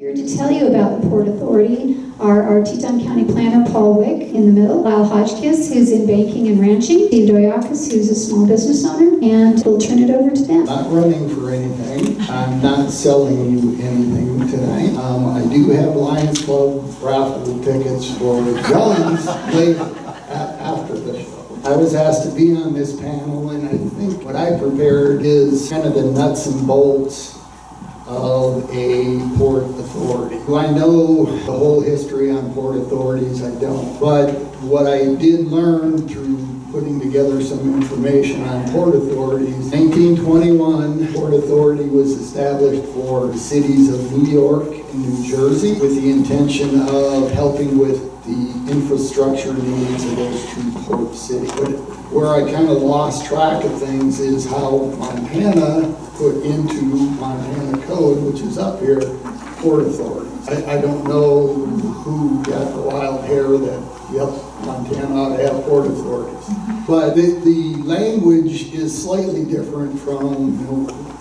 Here to tell you about the Port Authority are our Teton County Planner, Paul Wick, in the middle, Lyle Hodgkiss, who's in banking and ranching, Steve Dogiakos, who's a small business owner, and we'll turn it over to them. Not running for anything. I'm not selling you anything tonight. I do have Lions Club raffle tickets for Jones later, after the show. I was asked to be on this panel, and I think what I prepared is kind of the nuts and bolts of a port authority. Do I know the whole history on port authorities? I don't. But what I did learn through putting together some information on port authorities, 1921, Port Authority was established for the cities of New York and New Jersey with the intention of helping with the infrastructure needs of those two port cities. But where I kind of lost track of things is how Montana put into Montana Code, which is up here, port authorities. I don't know who got the wild hair that, yep, Montana ought to have port authorities. But the language is slightly different from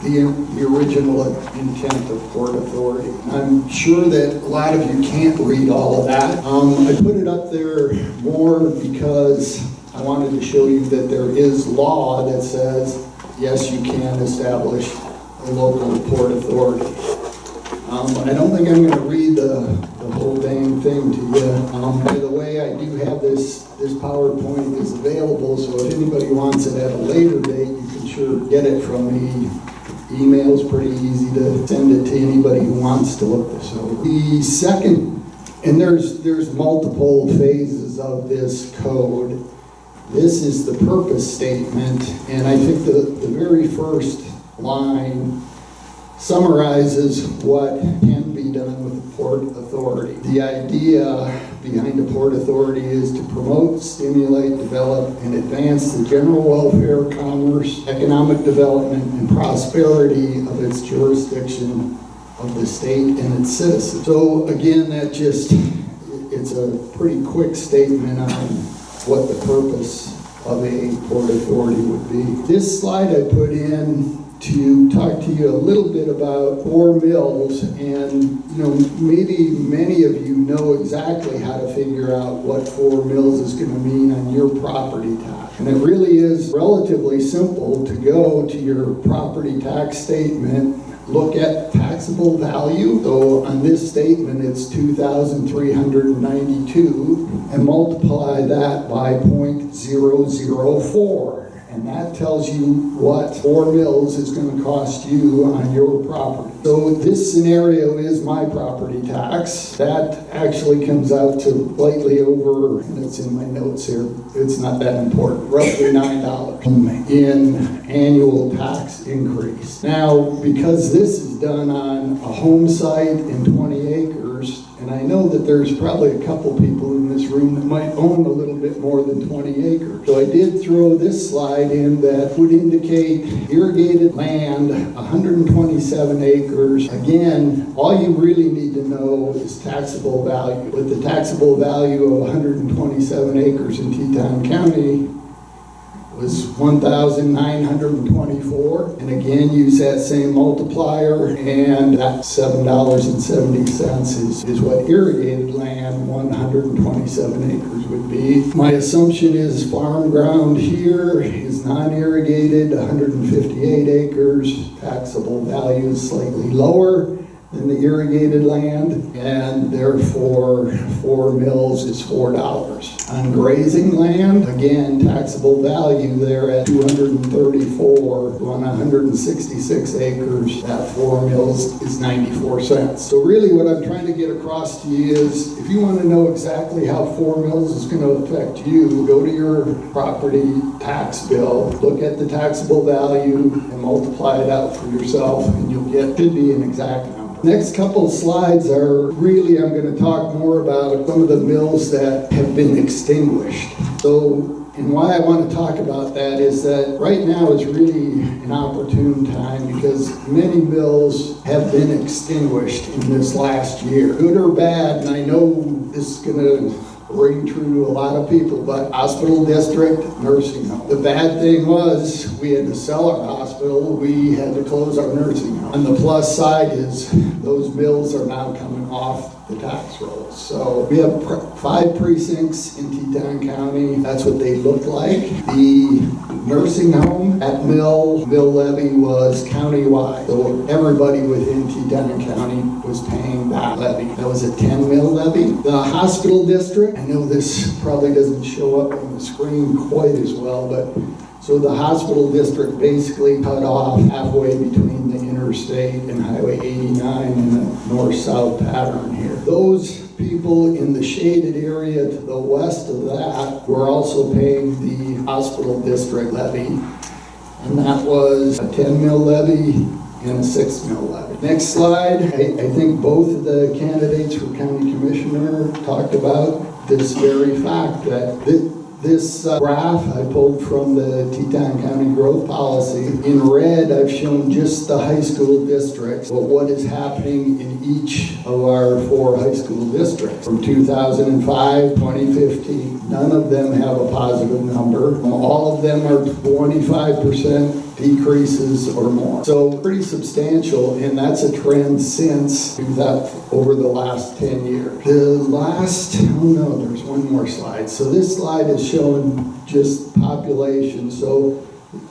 the original intent of port authority. I'm sure that a lot of you can't read all of that. I put it up there more because I wanted to show you that there is law that says, yes, you can establish a local port authority. I don't think I'm going to read the whole dang thing to you. By the way, I do have this PowerPoint is available, so if anybody wants it at a later date, you can sure get it from me. Email's pretty easy to send it to anybody who wants to look this over. The second, and there's multiple phases of this code. This is the purpose statement, and I think the very first line summarizes what can be done with the Port Authority. The idea behind the Port Authority is to promote, stimulate, develop, and advance the general welfare, commerce, economic development, and prosperity of its jurisdiction, of the state and its citizens. So again, it's a pretty quick statement on what the purpose of a Port Authority would be. This slide I put in to talk to you a little bit about 4 mills, and maybe many of you know exactly how to figure out what 4 mills is going to mean on your property tax. And it really is relatively simple to go to your property tax statement, look at taxable value. So on this statement, it's 2,392, and multiply that by 0.004. And that tells you what 4 mills is going to cost you on your property. So this scenario is my property tax. That actually comes out to slightly over, and it's in my notes here, it's not that important, roughly $9 in annual tax increase. Now, because this is done on a home site in 20 acres, and I know that there's probably a couple people in this room that might own a little bit more than 20 acres. So I did throw this slide in that would indicate irrigated land, 127 acres. Again, all you really need to know is taxable value. With the taxable value of 127 acres in Teton County was 1,924, and again use that same multiplier, and that $7.70 is what irrigated land 127 acres would be. My assumption is farm ground here is non-irrigated, 158 acres. Taxable value is slightly lower than the irrigated land, and therefore 4 mills is $4. On grazing land, again, taxable value there at 234 on 166 acres, that 4 mills is 94 cents. So really what I'm trying to get across to you is, if you want to know exactly how 4 mills is going to affect you, go to your property tax bill, look at the taxable value, and multiply it out for yourself, and you'll get, should be an exact number. Next couple of slides are really, I'm going to talk more about some of the mills that have been extinguished. So, and why I want to talk about that is that right now is really an opportune time because many mills have been extinguished in this last year. Good or bad, and I know this is going to ring true to a lot of people, but hospital district, nursing home. The bad thing was we had to sell our hospital, we had to close our nursing home. On the plus side is those mills are now coming off the tax rolls. So we have 5 precincts in Teton County. That's what they look like. The nursing home at mill levy was countywide. So everybody within Teton County was paying that levy. That was a 10 mill levy. The hospital district, I know this probably doesn't show up on the screen quite as well, but so the hospital district basically cut off halfway between the interstate and Highway 89 in a north-south pattern here. Those people in the shaded area to the west of that were also paying the hospital district levy, and that was a 10 mil levy and a 6 mil levy. Next slide. I think both of the candidates for county commissioner talked about this very fact that this graph I pulled from the Teton County growth policy. In red, I've shown just the high school districts, but what is happening in each of our 4 high school districts. From 2005, 2015, none of them have a positive number. All of them are 25% decreases or more. So pretty substantial, and that's a trend since over the last 10 years. There's one more slide. So this slide is showing just population. So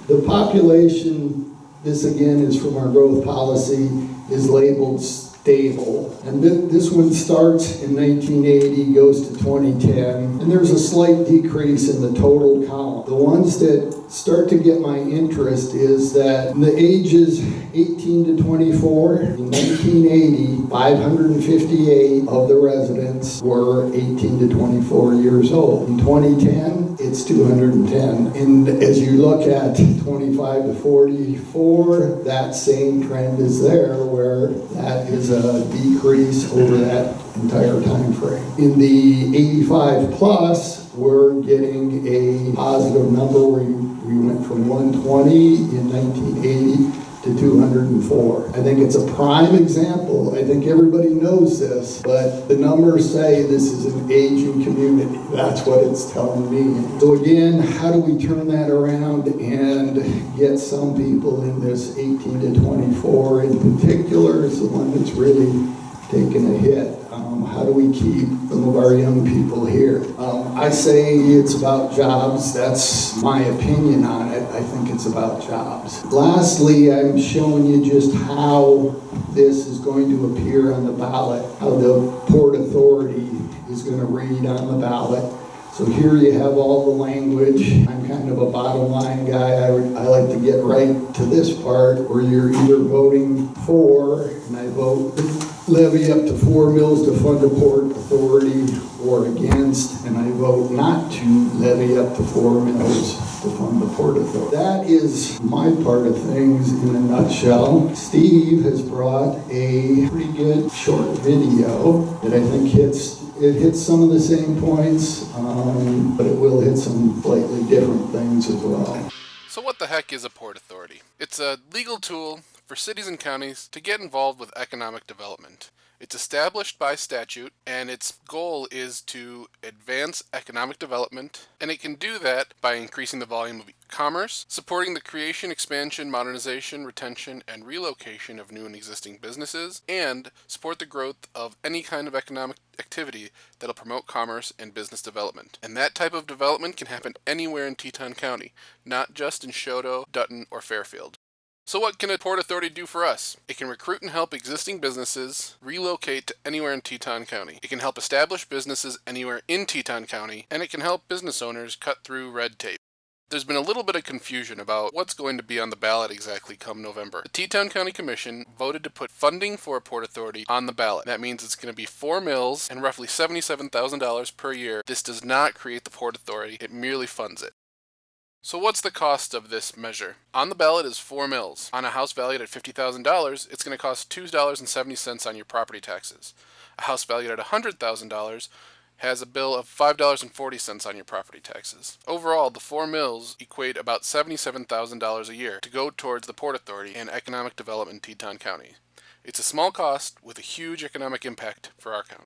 the population, this again is from our growth policy, is labeled stable. And this one starts in 1980, goes to 2010, and there's a slight decrease in the total count. The ones that start to get my interest is that in the ages 18 to 24, in 1980, 558 of the residents were 18 to 24 years old. In 2010, it's 210. And as you look at 25 to 44, that same trend is there, where that is a decrease over that entire time frame. In the 85 plus, we're getting a positive number where we went from 120 in 1980 to 204. I think it's a prime example. I think everybody knows this, but the numbers say this is an aging community. That's what it's telling me. So again, how do we turn that around and get some people in this 18 to 24 in particular is the one that's really taken a hit. How do we keep some of our young people here? I say it's about jobs. That's my opinion on it. I think it's about jobs. Lastly, I'm showing you just how this is going to appear on the ballot, how the Port Authority is going to read on the ballot. So here you have all the language. I'm kind of a bottom line guy. I like to get right to this part where you're either voting for, and I vote levy up to 4 mills to fund a Port Authority, or against, and I vote not to levy up to 4 mills to fund the Port Authority. That is my part of things in a nutshell. Steve has brought a pretty good short video that I think hits some of the same points, but it will hit some slightly different things as well. So what the heck is a Port Authority? It's a legal tool for cities and counties to get involved with economic development. It's established by statute, and its goal is to advance economic development, and it can do that by increasing the volume of commerce, supporting the creation, expansion, modernization, retention, and relocation of new and existing businesses, and support the growth of any kind of economic activity that'll promote commerce and business development. And that type of development can happen anywhere in Teton County, not just in Choteau, Dutton, or Fairfield. So what can a Port Authority do for us? It can recruit and help existing businesses relocate to anywhere in Teton County. It can help establish businesses anywhere in Teton County, and it can help business owners cut through red tape. There's been a little bit of confusion about what's going to be on the ballot exactly come November. The Teton County Commission voted to put funding for a Port Authority on the ballot. That means it's going to be 4 mills and roughly $77,000 per year. This does not create the Port Authority, it merely funds it. So what's the cost of this measure? On the ballot is 4 mills. On a house valued at $50,000, it's going to cost $2.70 on your property taxes. A house valued at $100,000 has a bill of $5.40 on your property taxes. Overall, the 4 mills equate about $77,000 a year to go towards the Port Authority and economic development in Teton County. It's a small cost with a huge economic impact for our county.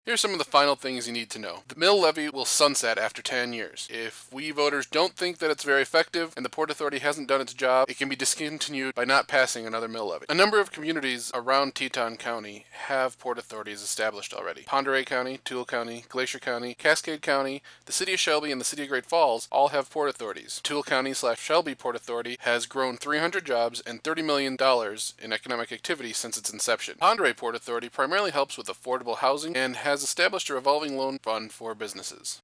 Here's some of the final things you need to know. The mill levy will sunset after 10 years. If we voters don't think that it's very effective and the Port Authority hasn't done its job, it can be discontinued by not passing another mill levy. A number of communities around Teton County have port authorities established already. Pend Oreille County, Toole County, Glacier County, Cascade County, the City of Shelby, and the City of Great Falls all have port authorities. Toole County/Shelby Port Authority has grown 300 jobs and $30 million in economic activity since its inception. Pend Oreille Port Authority primarily helps with affordable housing and has established a revolving loan fund for businesses.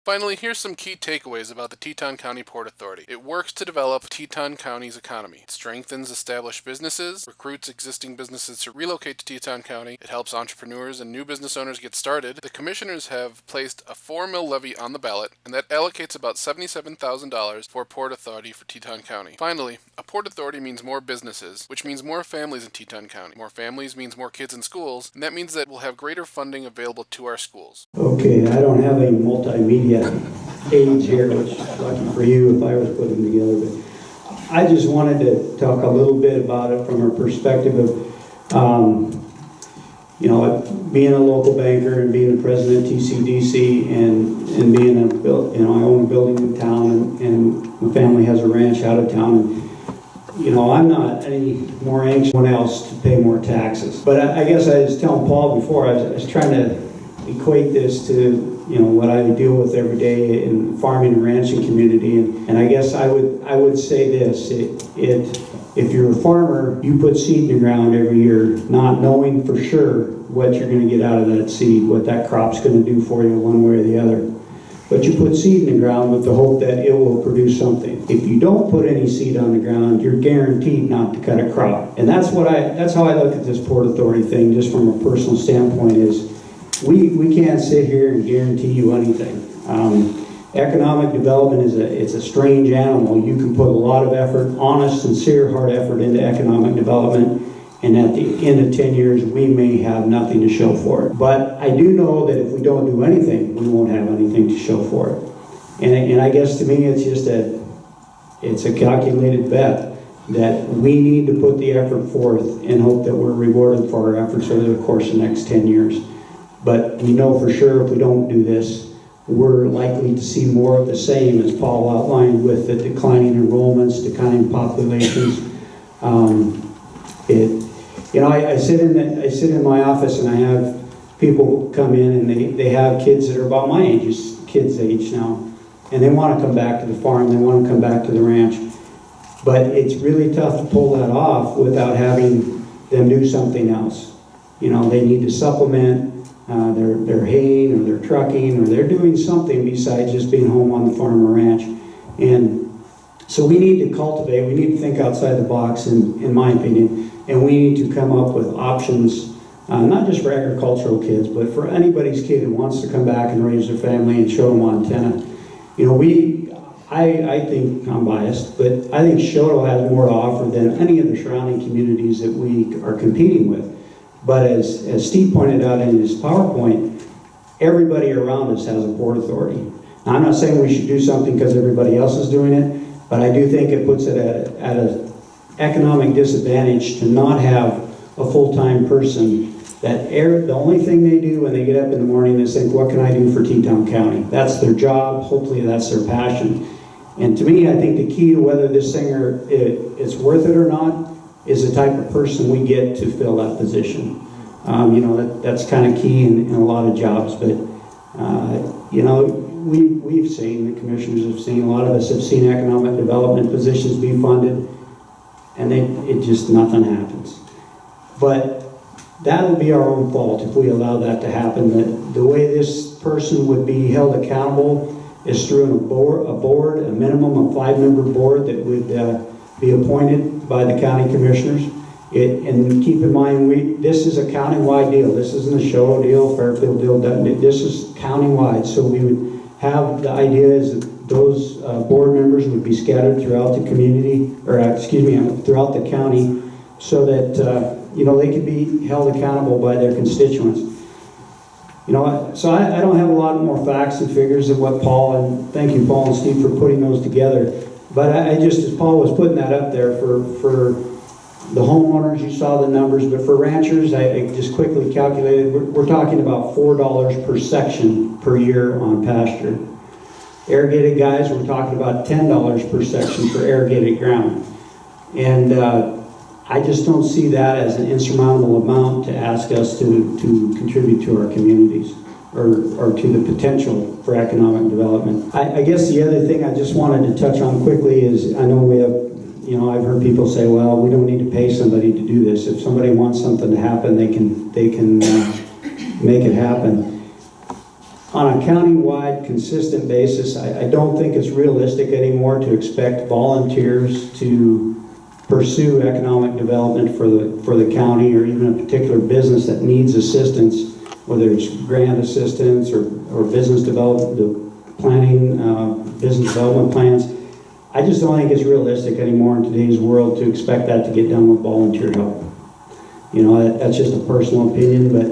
Finally, here's some key takeaways about the Teton County Port Authority. It works to develop Teton County's economy. It strengthens established businesses, recruits existing businesses to relocate to Teton County. It helps entrepreneurs and new business owners get started. The commissioners have placed a 4-mill levy on the ballot, and that allocates about $77,000 for Port Authority for Teton County. Finally, a Port Authority means more businesses, which means more families in Teton County. More families means more kids in schools, and that means that we'll have greater funding available to our schools. Okay, I don't have a multimedia page here, which is lucky for you if I was putting them together, but I just wanted to talk a little bit about it from a perspective of, being a local banker and being a president of TCDC and being I own a building in town and my family has a ranch out of town. And, I'm not any more anxious than anyone else to pay more taxes. But I guess I was telling Paul before, I was trying to equate this to what I deal with every day in farming and ranching community, and I guess I would say this: if you're a farmer, you put seed in the ground every year, not knowing for sure what you're going to get out of that seed, what that crop's going to do for you one way or the other. But you put seed in the ground with the hope that it will produce something. If you don't put any seed on the ground, you're guaranteed not to cut a crop. And that's how I look at this Port Authority thing, just from a personal standpoint, is we can't sit here and guarantee you anything. Economic development it's a strange animal. You can put a lot of effort, honest, sincere, hard effort into economic development, and at the end of 10 years, we may have nothing to show for it. But I do know that if we don't do anything, we won't have anything to show for it. And I guess to me, it's a calculated bet that we need to put the effort forth and hope that we're rewarded for our efforts over the course of the next 10 years. But we know for sure if we don't do this, we're likely to see more of the same, as Paul outlined, with the declining enrollments, declining populations. I sit in my office and I have people come in and they have kids that are about my age, kids' age now, and they want to come back to the farm, they want to come back to the ranch. But it's really tough to pull that off without having them do something else. They need to supplement their haying or their trucking, or they're doing something besides just being home on the farm or ranch. And so we need to cultivate, we need to think outside the box, in my opinion, and we need to come up with options, not just for agricultural kids, but for anybody's kid who wants to come back and raise their family and show them Montana. I think, I'm biased, but I think Choteau has more to offer than any of the surrounding communities that we are competing with. But as Steve pointed out in his PowerPoint, everybody around us has a port authority. Now, I'm not saying we should do something because everybody else is doing it, but I do think it puts it at an economic disadvantage to not have a full-time person that the only thing they do when they get up in the morning is think, what can I do for Teton County? That's their job. Hopefully that's their passion. And to me, I think the key to whether this thing it's worth it or not is the type of person we get to fill that position. That's kind of key in a lot of jobs, but we've seen, the commissioners have seen, a lot of us have seen economic development positions be funded, and it just nothing happens. But that'll be our own fault if we allow that to happen. That the way this person would be held accountable is through a minimum of 5-member board that would be appointed by the county commissioners. And keep in mind, this is a countywide deal. This isn't a Choteau deal, Fairfield deal. This is countywide. So we would have, the idea is that those board members would be scattered throughout the community, throughout the county, so that they could be held accountable by their constituents. So I don't have a lot more facts and figures than what Paul, and thank you, Paul and Steve, for putting those together. But I just, as Paul was putting that up there for The homeowners, you saw the numbers, but for ranchers, I just quickly calculated, we're talking about $4 per section per year on pasture. Irrigated guys, we're talking about $10 per section for irrigated ground. And I just don't see that as an insurmountable amount to ask us to contribute to our communities or to the potential for economic development. I guess the other thing I just wanted to touch on quickly is, I know we have, I've heard people say, well, we don't need to pay somebody to do this. If somebody wants something to happen, they can make it happen. On a county-wide, consistent basis, I don't think it's realistic anymore to expect volunteers to pursue economic development for the county or even a particular business that needs assistance, whether it's grant assistance or business development, planning, business development plans. I just don't think it's realistic anymore in today's world to expect that to get done with volunteer help. That's just a personal opinion, but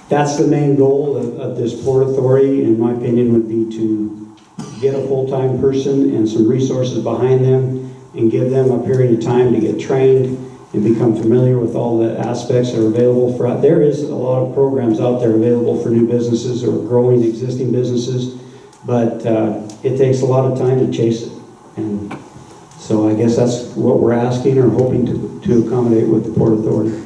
that's the main goal of this Port Authority, in my opinion, would be to get a full-time person and some resources behind them and give them a period of time to get trained and become familiar with all the aspects that are available for. There is a lot of programs out there available for new businesses or growing existing businesses, but it takes a lot of time to chase it. And so I guess that's what we're asking or hoping to accommodate with the Port Authority.